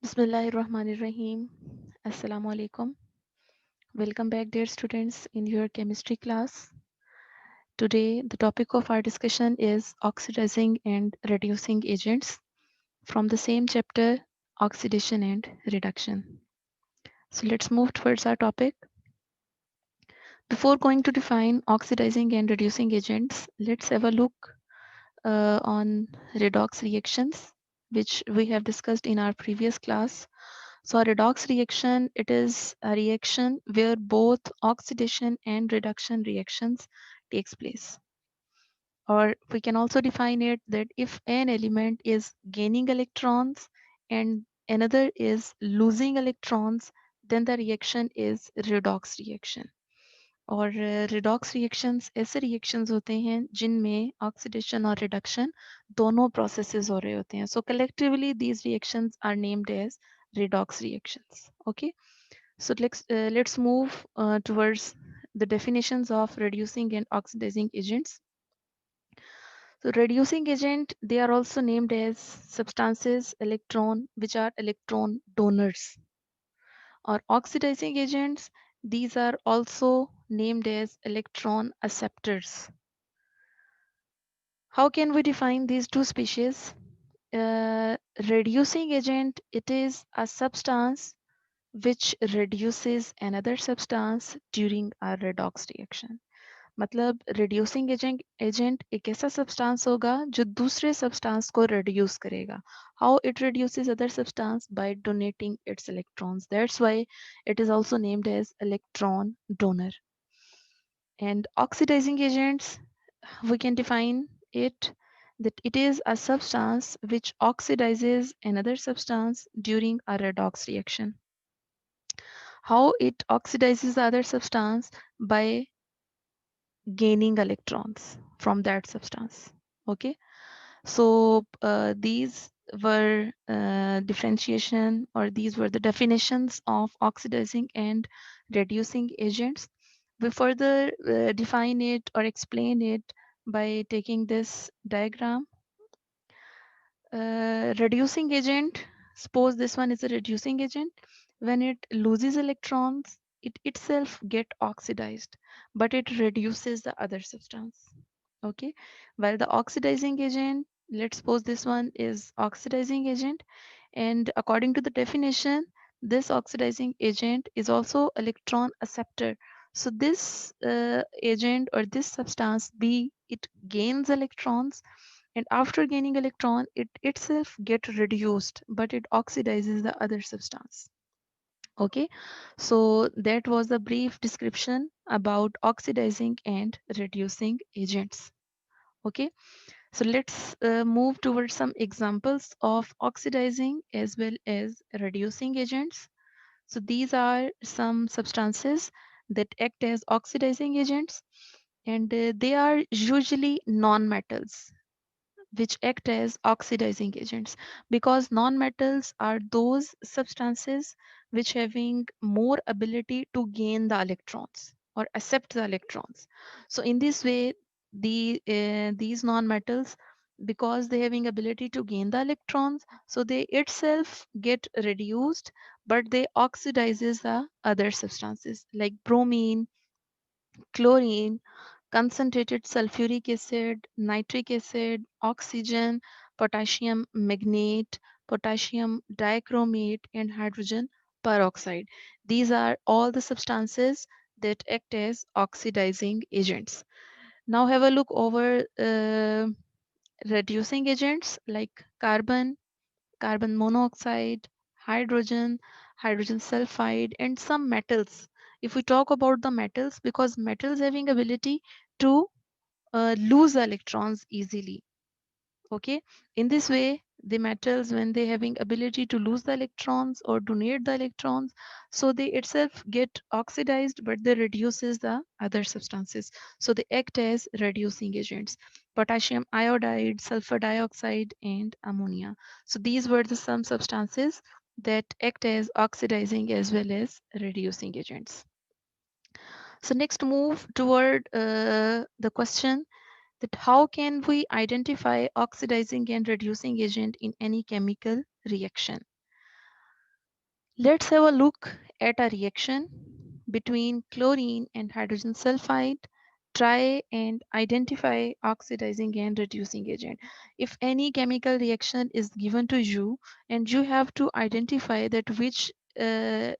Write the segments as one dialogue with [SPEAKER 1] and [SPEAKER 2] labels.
[SPEAKER 1] Bismillahirrahmanirrahim. Assalamu alaikum. Welcome back, dear students, in your chemistry class. Today, the topic of our discussion is oxidizing and reducing agents from the same chapter, oxidation and reduction. So let's move towards our topic. Before going to define oxidizing and reducing agents, let's have a look on redox reactions, which we have discussed in our previous class. So a redox reaction, it is a reaction where both oxidation and reduction reactions takes place. Or we can also define it that if an element is gaining electrons and another is losing electrons, then the reaction is redox reaction. और redox reactions ऐसे reactions होते हैं जिनमें oxidation और reduction दोनों processes हो रहे होते हैं. So collectively these reactions are named as redox reactions. Okay. So let's move towards the definitions of reducing and oxidizing agents. So reducing agent, they are also named as substances electron which are electron donors, or oxidizing agents. These are also named as electron acceptors. How can we define these two species? Reducing agent, it is a substance which reduces another substance during a redox reaction. मतलब reducing agent एक ऐसा substance होगा जो दूसरे substance को reduce करेगा. How it reduces other substance? By donating its electrons. That's why it is also named as electron donor. And oxidizing agents, we can define it that it is a substance which oxidizes another substance during a redox reaction. How it oxidizes the other substance? By gaining electrons from that substance. Okay, so these were differentiation, or these were the definitions of oxidizing and reducing agents. We further define it or explain it by taking this diagram. Reducing agent, suppose this one is a reducing agent. When it loses electrons, it itself get oxidized, but it reduces the other substance. Okay, while the oxidizing agent, let's suppose this one is oxidizing agent, and according to the definition, this oxidizing agent is also electron acceptor. So this agent or this substance B, it gains electrons, and after gaining electron, it itself get reduced, but it oxidizes the other substance. Okay, so that was a brief description about oxidizing and reducing agents. Okay, so let's move towards some examples of oxidizing as well as reducing agents. So these are some substances that act as oxidizing agents, and they are usually non-metals which act as oxidizing agents, because non-metals are those substances which having more ability to gain the electrons or accept the electrons. So in this way, these non-metals, because they having ability to gain the electrons, so they itself get reduced, but they oxidizes the other substances like bromine, chlorine, concentrated sulfuric acid, nitric acid, oxygen, potassium magnate, potassium dichromate, and hydrogen peroxide. These are all the substances that act as oxidizing agents. Now have a look over reducing agents like carbon, carbon monoxide, hydrogen, hydrogen sulfide, and some metals. If we talk about the metals, because metals having ability to lose the electrons easily. Okay, in this way, the metals, when they having ability to lose the electrons or donate the electrons, so they itself get oxidized, but they reduces the other substances, so they act as reducing agents. Potassium iodide, sulfur dioxide, and ammonia. So these were the some substances that act as oxidizing as well as reducing agents. So next, move toward the question that how can we identify oxidizing and reducing agent in any chemical reaction. Let's have a look at a reaction between chlorine and hydrogen sulfide. Try and identify oxidizing and reducing agent. If any chemical reaction is given to you and you have to identify that which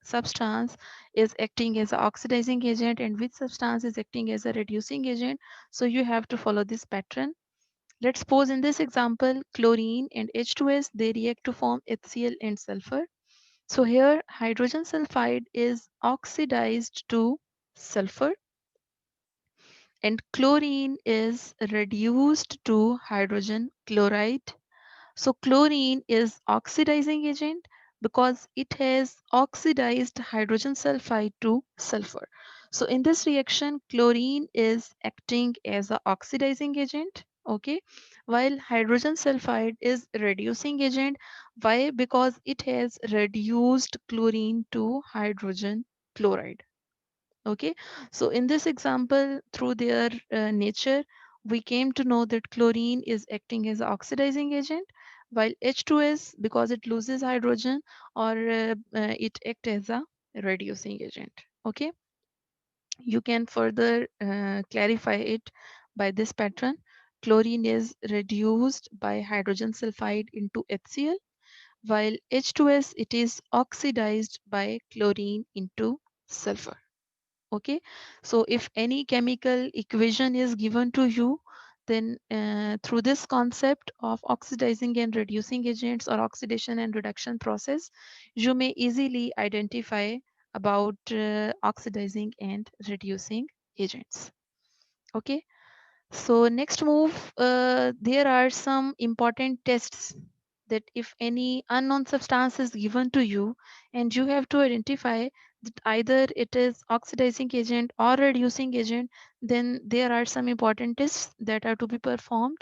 [SPEAKER 1] substance is acting as an oxidizing agent and which substance is acting as a reducing agent, so you have to follow this pattern. Let's suppose in this example, chlorine and H2S, they react to form HCl and sulfur. So here hydrogen sulfide is oxidized to sulfur and chlorine is reduced to hydrogen chloride. So chlorine is oxidizing agent because it has oxidized hydrogen sulfide to sulfur. So in this reaction, chlorine is acting as an oxidizing agent, okay, while hydrogen sulfide is reducing agent. Why? Because it has reduced chlorine to hydrogen chloride. Okay, so in this example, through their nature, we came to know that chlorine is acting as an oxidizing agent, while H2S, because it loses hydrogen, or it acts as a reducing agent. Okay, you can further clarify it by this pattern. Chlorine is reduced by hydrogen sulfide into HCl, while H2S, it is oxidized by chlorine into sulfur. Okay, so if any chemical equation is given to you, then through this concept of oxidizing and reducing agents or oxidation and reduction process, you may easily identify about oxidizing and reducing agents. Okay, so next move, there are some important tests that if any unknown substance is given to you and you have to identify that either it is oxidizing agent or reducing agent, then there are some important tests that are to be performed,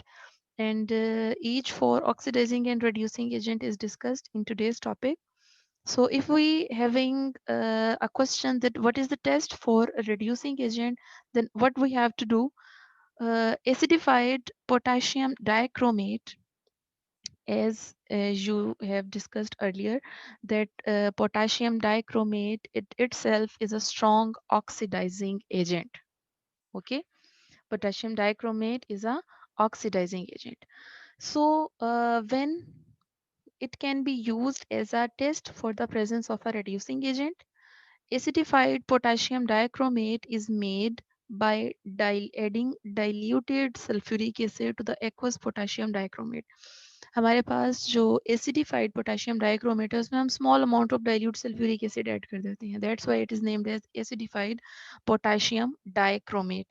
[SPEAKER 1] and each for oxidizing and reducing agent is discussed in today's topic. So if we having a question that what is the test for a reducing agent, then what we have to do, acidified potassium dichromate, as you have discussed earlier, that potassium dichromate it itself is a strong oxidizing agent. Okay, potassium dichromate is a oxidizing agent. So when it can be used as a test for the presence of a reducing agent, acidified potassium dichromate is made by adding diluted sulfuric acid to the aqueous potassium dichromate. हमारे पास जो acidified potassium dichromate है उसमें हम small amount of dilute sulfuric acid add कर देते हैं. That's why it is named as acidified potassium dichromate.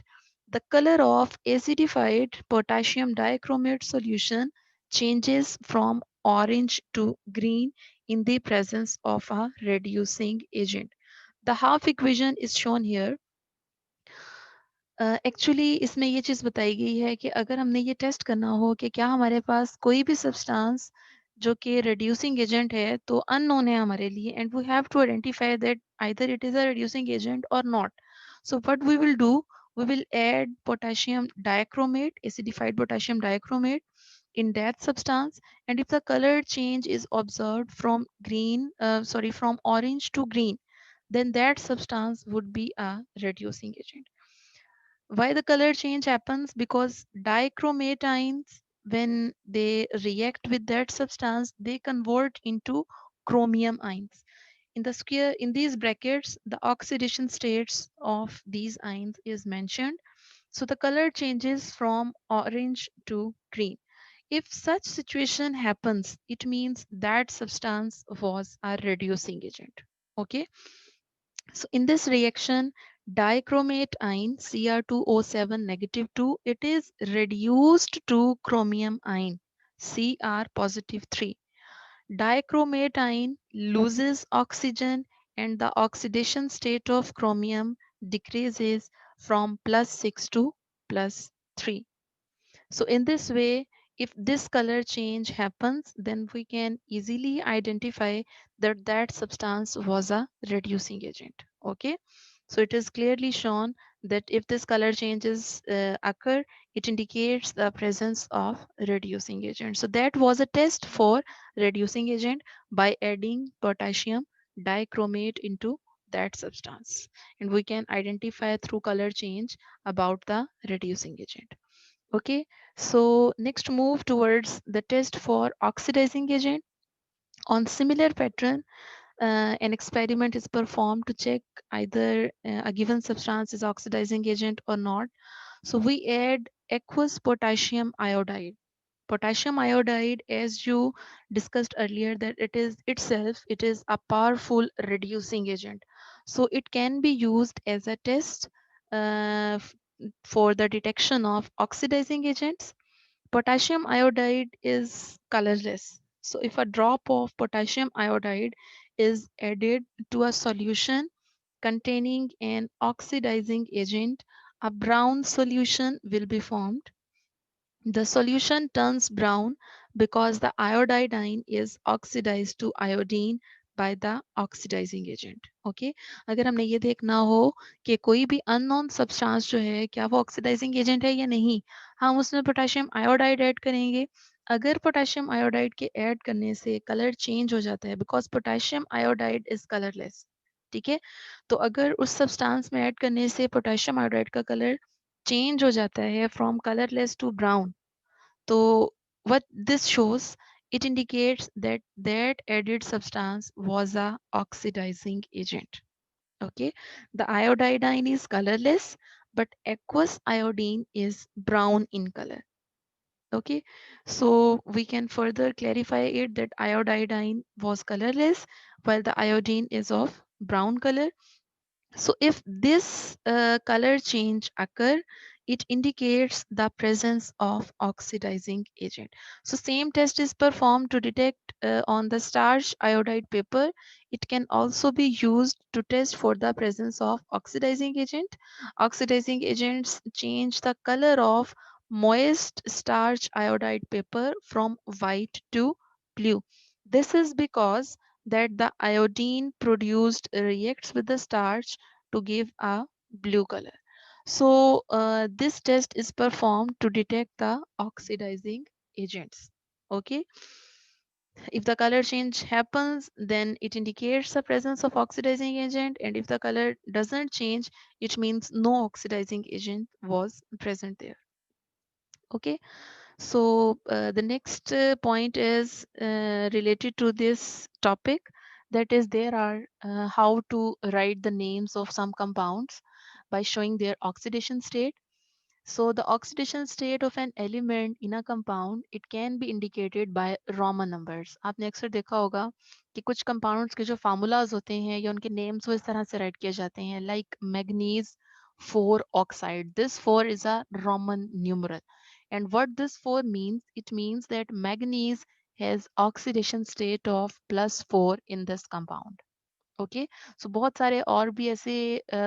[SPEAKER 1] The color of acidified potassium dichromate solution changes from orange to green in the presence of a reducing agent. The half equation is shown here. Actually इसमें ये चीज़ बताई गई है कि अगर हमने ये test करना हो कि क्या हमारे पास कोई भी सब्सटेंस जो कि रिड्यूसिंग एजेंट है तो अननोन है हमारे लिए, and we have to identify that either it is a reducing agent और not. So what we will do, we will add potassium dichromate, acidified potassium dichromate in that substance, and if the color change is observed from from orange to green, then that substance would be a reducing agent. Why the color change happens? Because dichromate ions, when they react with that substance, they convert into chromium ions. In the square, in these brackets, the oxidation states of these ions is mentioned. So the color changes from orange to green. If such situation happens, it means that substance was a reducing agent. Okay. So in this reaction, dichromate ion Cr2O7 negative 2, it is reduced to chromium ion Cr positive 3. Dichromate ion loses oxygen and the oxidation state of chromium decreases from +6 to +3. So in this way, if this color change happens, then we can easily identify that that substance was a reducing agent. Okay. So it is clearly shown that if this color changes occur, it indicates the presence of reducing agent. So that was a test for reducing agent by adding potassium dichromate into that substance, and we can identify through color change about the reducing agent. Okay, so next move towards the test for oxidizing agent. On similar pattern, an experiment is performed to check either a given substance is oxidizing agent or not. So we add aqueous potassium iodide. Potassium iodide, as you discussed earlier, that it is a powerful reducing agent. So it can be used as a test uh, f- for the detection of oxidizing agents. Potassium iodide is colorless. So if a drop of potassium iodide is added to a solution containing an oxidizing agent, a brown solution will be formed. The solution turns brown because the iodine is oxidized to iodine by the oxidizing agent. Okay, अगर हमने ये देखना हो कि कोई भी unknown substance जो है क्या वो ऑक्सीडाइजिंग एजेंट है या नहीं, हम उसमें पोटेशियम आयोडाइड ऐड करेंगे. अगर पोटेशियम आयोडाइड के ऐड करने से कलर चेंज हो जाता है because potassium iodide is colourless. ठीक है, तो अगर उस सब्सटेंस में ऐड करने से पोटेशियम आयोडाइड का कलर चेंज हो जाता है from colourless to brown, so what this shows, it indicates that that added substance was a oxidizing agent. Okay, the iodine is colorless, but aqueous iodine is brown in color. Okay, so we can further clarify it that iodine was colorless while the iodine is of brown color. So if this color change occur, it indicates the presence of oxidizing agent. So same test is performed to detect on the starch iodide paper. It can also be used to test for the presence of oxidizing agent. Oxidizing agents change the color of moist starch iodide paper from white to blue. This is because that the iodine produced reacts with the starch to give a blue color. So this test is performed to detect the oxidizing agents. Okay, if the color change happens, then it indicates the presence of oxidizing agent, and if the color doesn't change, it means no oxidizing agent was present there. Okay, so the next point is related to this topic, that is there are how to write the names of some compounds by showing their oxidation state. So the oxidation state of an element in a compound, it can be indicated by Roman numbers. आपने अक्सर देखा होगा कि कुछ compounds के जो formulas होते हैं या उनके names वो इस तरह से write किए जाते हैं, like manganese 4 oxide. This 4 is a Roman numeral. And what this 4 means, it means that manganese has oxidation state of +4 in this compound. Okay, सो बहुत सारे और भी ऐसे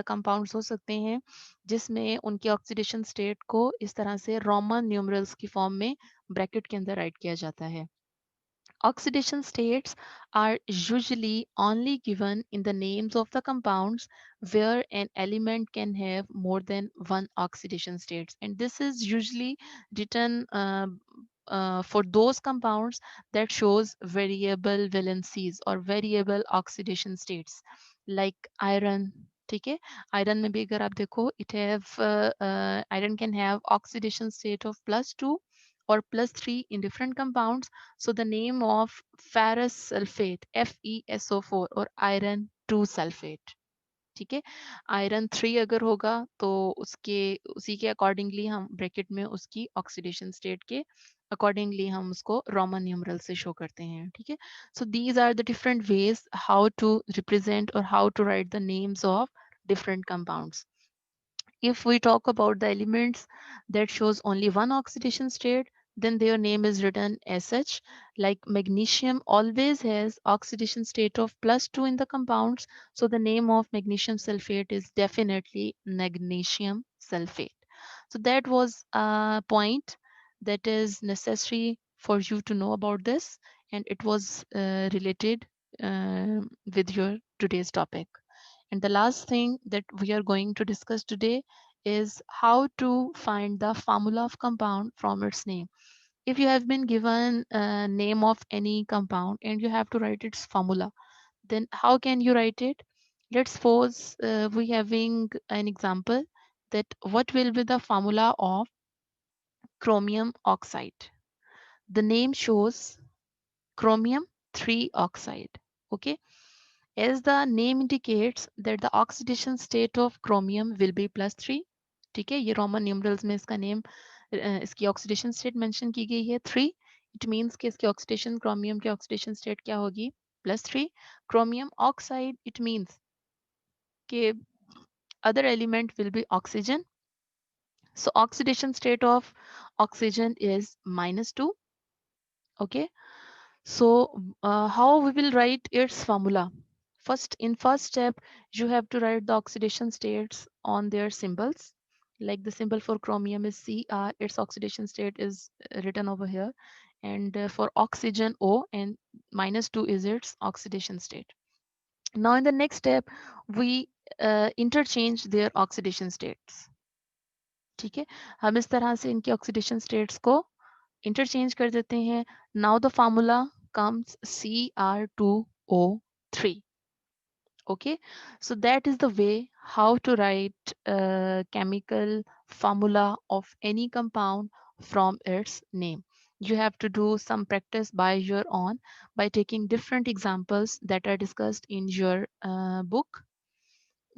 [SPEAKER 1] कंपाउंड्स हो सकते हैं जिसमें उनकी ऑक्सीडेशन स्टेट को इस तरह से रोमन न्यूमरल्स की फॉर्म में ब्रैकेट के अंदर राइट किया जाता है. Oxidation states are usually only given in the names of the compounds where an element can have more than one oxidation states, and this is usually written for those compounds that shows variable valencies or variable oxidation states, like iron. ठीक है, iron में भी अगर आप देखो, it have iron can have oxidation state of +2 or +3 in different compounds. So the name of ferrous sulfate FeSO4 और iron 2 sulfate. ठीक है, आयरन 3 अगर होगा तो उसके उसी के अकॉर्डिंगली हम ब्रैकेट में उसकी ऑक्सीडेशन स्टेट के अकॉर्डिंगली हम उसको रोमन न्यूमरल से शो करते हैं. ठीक है, so these are the different ways how to represent or how to write the names of different compounds. If we talk about the elements that shows only one oxidation state, then their name is written as such. Like magnesium always has oxidation state of +2 in the compounds. So the name of magnesium sulfate is definitely magnesium sulfate. So that was a point that is necessary for you to know about this, and it was related with your today's topic. And the last thing that we are going to discuss today is how to find the formula of compound from its name. If you have been given a name of any compound and you have to write its formula, Then how can you write it? Let's suppose we having an example that what will be the formula of chromium oxide. The name shows chromium 3 oxide. Okay, as the name indicates that the oxidation state of chromium will be +3. ठीक है, ये Roman numerals में इसका name, इसकी oxidation state mention की गई है 3. It means कि इसकी ऑक्सीडेशन, क्रोमियम की ऑक्सीडेशन स्टेट क्या होगी? +3. क्रोमियम ऑक्साइड, इट मींस कि other element will be oxygen. So oxidation state of oxygen is -2. Okay, so how we will write its formula? First, in first step, you have to write the oxidation states on their symbols. Like the symbol for chromium is Cr, its oxidation state is written over here. And for oxygen O, and -2 is its oxidation state. Now in the next step, we interchange their oxidation states. ठीक है, हम इस तरह से इनके oxidation states को interchange कर देते हैं. Now the formula comes Cr2O3. Okay, so that is the way how to write chemical formula of any compound from its name. You have to do some practice by your own by taking different examples that are discussed in your book.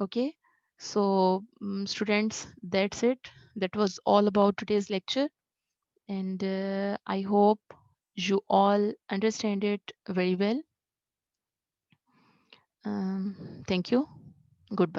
[SPEAKER 1] Okay, so students, that's it. That was all about today's lecture, and I hope you all understand it very well. Thank you. Goodbye.